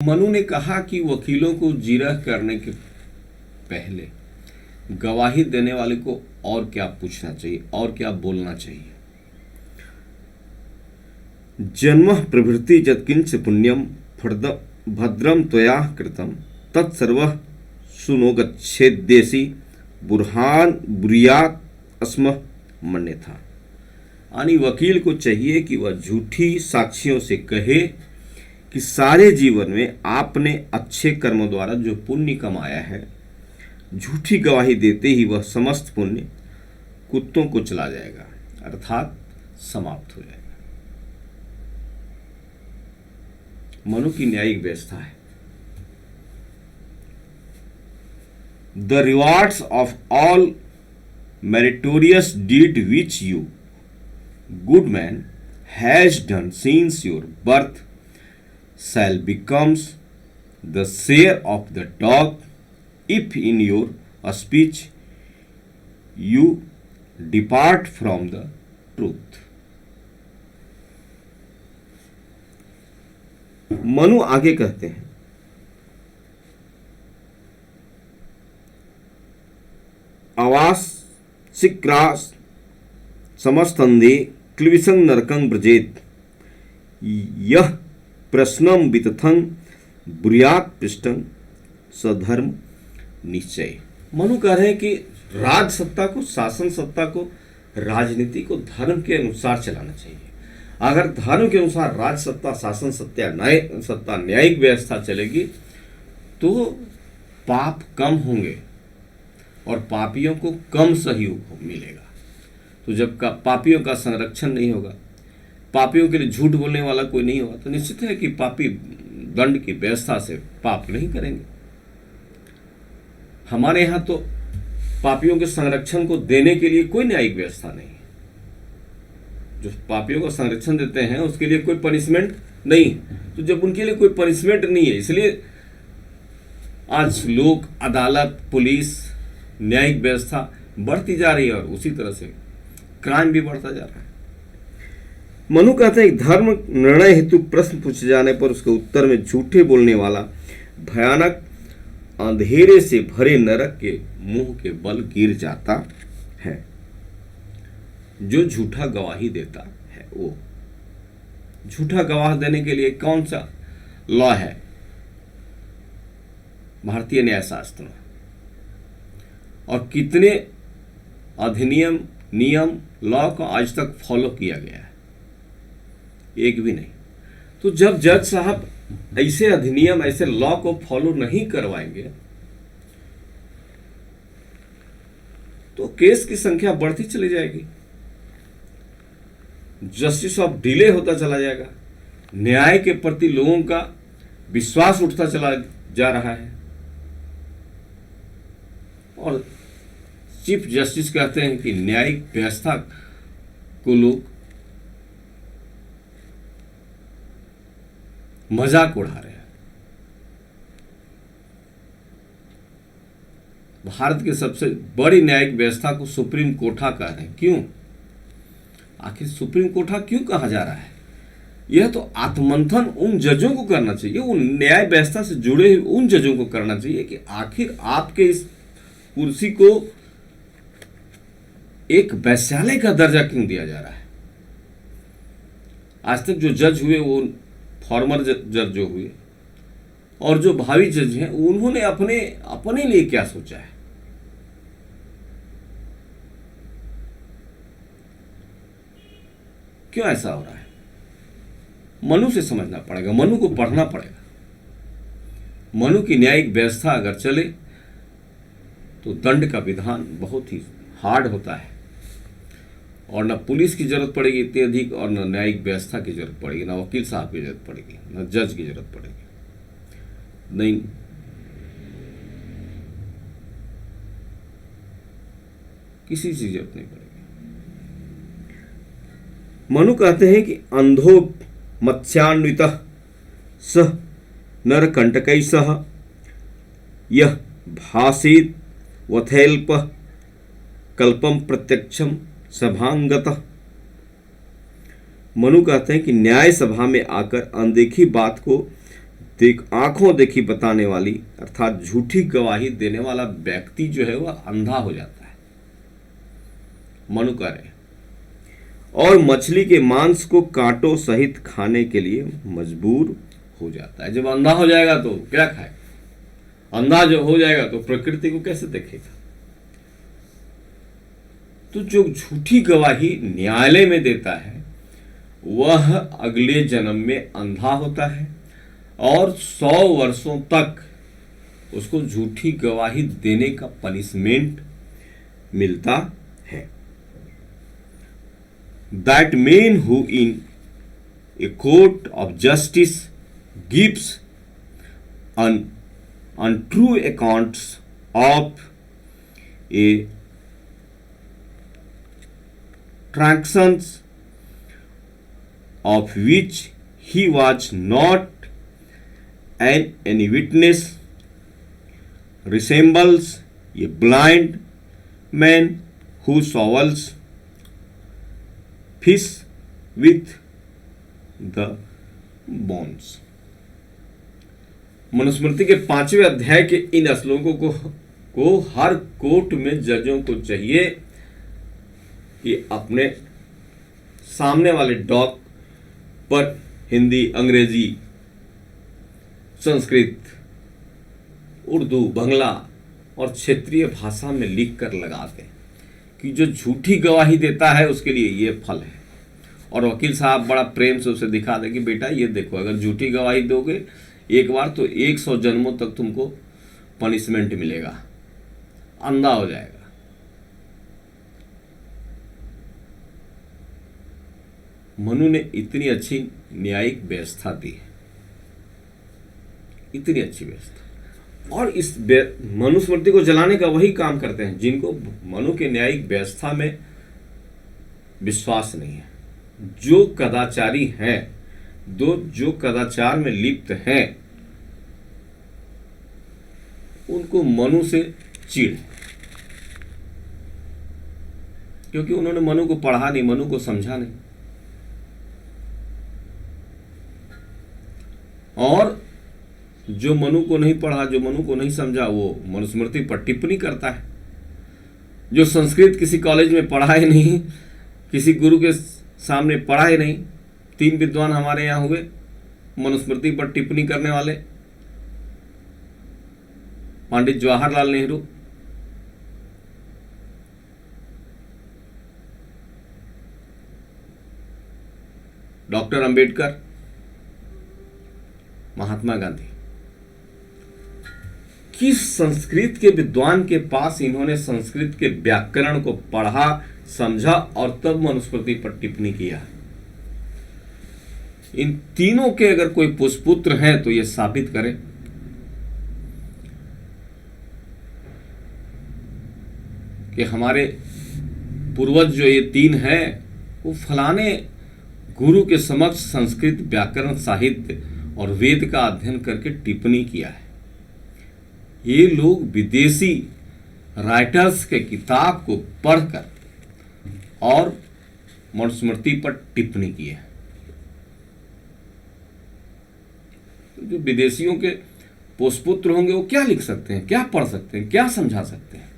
मनु ने कहा कि वकीलों को जिरह करने के पहले गवाही देने वाले को और क्या पूछना चाहिए और क्या बोलना चाहिए। जन्म प्रभृति यत्किंच पुण्यम भद्रम त्वया कृतम तत्सर्वः सुनोगच्छेद्देसी बुरहान बुरियात अस्म मन्यथा। यानी वकील को चाहिए कि वह झूठी साक्ष्यों से कहे कि सारे जीवन में आपने अच्छे कर्मों द्वारा जो पुण्य कमाया है, झूठी गवाही देते ही वह समस्त पुण्य कुत्तों को चला जाएगा, अर्थात समाप्त हो जाएगा। मनु की न्यायिक व्यवस्था है। The rewards of all meritorious deed which you, good man, has done since your birth shall becomes the share of the dog if in your speech you depart from the truth. Manu आगे कहते हैं, आवास सिक्रास समस्तंदे क्लिविसं नरकं ब्रजेत यह प्रश्नम वितथं Buryat पृष्ठं सधर्म निश्चय। मनु कह रहे हैं कि राज सत्ता को, शासन सत्ता को, राजनीति को धर्म के अनुसार चलाना चाहिए। अगर धर्म के अनुसार राज सत्ता, शासन सत्ता, न्यायिक व्यवस्था चलेगी तो पाप कम होंगे और पापियों को कम सहयोग मिलेगा। तो जब पापियों का संरक्षण नहीं होगा, पापियों के लिए झूठ बोलने वाला कोई नहीं होगा, तो निश्चित है कि पापी दंड की व्यवस्था से पाप नहीं करेंगे। हमारे यहाँ तो पापियों के संरक्षण को देने के लिए कोई न्यायिक व्यवस्था नहीं है। जो पापियों को संरक्षण देते हैं उसके लिए कोई पनिशमेंट नहीं। तो जब उनके लिए कोई पनिशमेंट नहीं है, इसलिए आज लोग, अदालत, पुलिस, न्यायिक व्यवस्था बढ़ती जा रही है और उसी तरह से क्राइम भी बढ़ता जा रहा है। मनु कहते हैं, धर्म निर्णय हेतु प्रश्न पूछे जाने पर उसके उत्तर में झूठे बोलने वाला भयानक अंधेरे से भरे नरक के मुंह के बल गिर जाता है। जो झूठा गवाही देता है, वो झूठा गवाह देने के लिए कौन सा लॉ है भारतीय न्याय शास्त्र में, और कितने अधिनियम, नियम, लॉ को आज तक फॉलो किया गया है? एक भी नहीं। तो जब जज साहब ऐसे अधिनियम, ऐसे लॉ को फॉलो नहीं करवाएंगे तो केस की संख्या बढ़ती चली जाएगी, जस्टिस ऑफ डिले होता चला जाएगा, न्याय के प्रति लोगों का विश्वास उठता चला जा रहा है। और चीफ जस्टिस कहते हैं कि न्यायिक व्यवस्था को लोग मजाक उड़ा रहे हैं। भारत की सबसे बड़ी न्यायिक व्यवस्था को सुप्रीम कोर्टा कह रहे हैं। क्यों? आखिर सुप्रीम कोर्टा क्यों कहा जा रहा है? यह तो आत्ममंथन उन जजों को करना चाहिए, उन न्याय व्यवस्था से जुड़े हुए उन जजों को करना चाहिए कि आखिर आपके इस कुर्सी को एक वैश्यालय का दर्जा क्यों दिया जा रहा है? आज तक जो जज हुए, वो फॉर्मर जज जो हुए और जो भावी जज हैं, उन्होंने अपने लिए क्या सोचा है? क्यों ऐसा हो रहा है? मनु से समझना पड़ेगा, मनु को पढ़ना पड़ेगा। मनु की न्यायिक व्यवस्था अगर चले तो दंड का विधान बहुत ही हार्ड होता है और न पुलिस की जरूरत पड़ेगी इतनी अधिक, और न न्यायिक व्यवस्था की जरूरत पड़ेगी, न वकील साहब की जरूरत पड़ेगी, न जज की जरूरत पड़ेगी। नहीं, किसी की जरूरत नहीं पड़ेगी। मनु कहते हैं कि अंधो मत्स्यान्वितः सह नरकंटकै सह यह भाषेत वथेल्प कल्पम प्रत्यक्षम सभांगतः। मनु कहते हैं कि न्याय सभा में आकर अनदेखी बात को तो एक आंखों देखी बताने वाली अर्थात झूठी गवाही देने वाला व्यक्ति जो है वह अंधा हो जाता है, मनु कह रहे। और मछली के मांस को कांटों सहित खाने के लिए मजबूर हो जाता है। जब अंधा हो जाएगा तो क्या खाए? अंधा जब हो जाएगा तो प्रकृति को कैसे देखेगा? तो जो झूठी गवाही न्यायालय में देता है वह अगले जन्म में अंधा होता है और 100 वर्षों तक उसको झूठी गवाही देने का पनिशमेंट मिलता है। That man who in a court of justice gives untrue accounts of a transactions of which he was not any witness resembles a blind man who shovels fish with the bones। Manusmriti के 5वें अध्याय के इन श्लोकों को हर court में जजों को चाहिए कि अपने सामने वाले डॉक पर हिंदी, अंग्रेजी, संस्कृत, उर्दू, बांग्ला और क्षेत्रीय भाषा में लिख कर लगा दें कि जो झूठी गवाही देता है उसके लिए ये फल है। और वकील साहब बड़ा प्रेम से उसे दिखा दें कि बेटा ये देखो, अगर झूठी गवाही दोगे एक बार तो 100 जन्मों तक तुमको पनिशमेंट मिलेगा, अंधा हो जाएगा। मनु ने इतनी अच्छी न्यायिक व्यवस्था दी है, इतनी अच्छी व्यवस्था, और इस मनुस्मृति को जलाने का वही काम करते हैं जिनको मनु के न्यायिक व्यवस्था में विश्वास नहीं है। जो कदाचारी हैं, जो कदाचार में लिप्त हैं, उनको मनु से चिढ़, क्योंकि उन्होंने मनु को पढ़ा नहीं, मनु को समझा नहीं। और जो मनु को नहीं पढ़ा, जो मनु को नहीं समझा, वो मनुस्मृति पर टिप्पणी करता है। जो संस्कृत किसी कॉलेज में पढ़ा ही नहीं, किसी गुरु के सामने पढ़ा ही नहीं, 3 विद्वान हमारे यहाँ हुए मनुस्मृति पर टिप्पणी करने वाले, पंडित जवाहरलाल नेहरू, डॉक्टर अंबेडकर, महात्मा गांधी। किस संस्कृत के विद्वान के पास इन्होंने संस्कृत के व्याकरण को पढ़ा, समझा और तब मनुस्मृति पर टिप्पणी किया? इन तीनों के अगर कोई पुष्पुत्र हैं तो ये साबित करें कि हमारे पूर्वज जो ये 3 हैं वो फलाने गुरु के समक्ष संस्कृत व्याकरण, साहित्य और वेद का अध्ययन करके टिप्पणी किया है। ये लोग विदेशी राइटर्स के किताब को पढ़कर और मनुस्मृति पर टिप्पणी की है। तो जो विदेशियों के पुष्पुत्र होंगे वो क्या लिख सकते हैं, क्या पढ़ सकते हैं, क्या समझा सकते हैं?